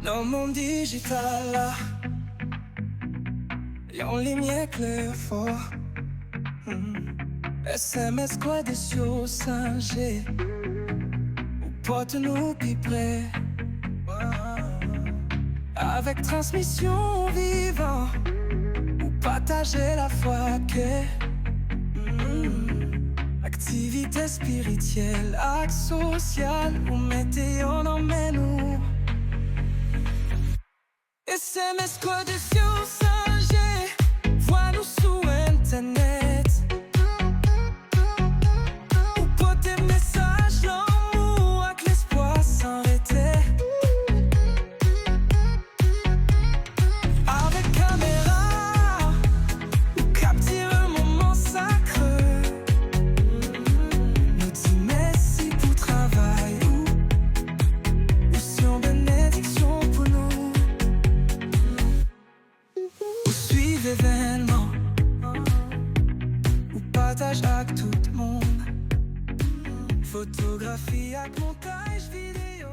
No monde digital là, yon lumière claire fort. SMS quoi des choses singes, ou pote nous plus près. Avec transmission vivant, ou partager la foi que activité spirituelle, acte social, ou mettez on emmène nous. SMS quoi des choses singes, vois-nous sous internet. Ou pour tes messages, l'amour avec l'espoir s'arrêter. Avec caméra, ou capter un moment sacré. Nous dit merci pour travail, ou si on bénédiction pour nous. Ou suivre événement, ou partage avec tout le monde. Photographie avec montage vidéo.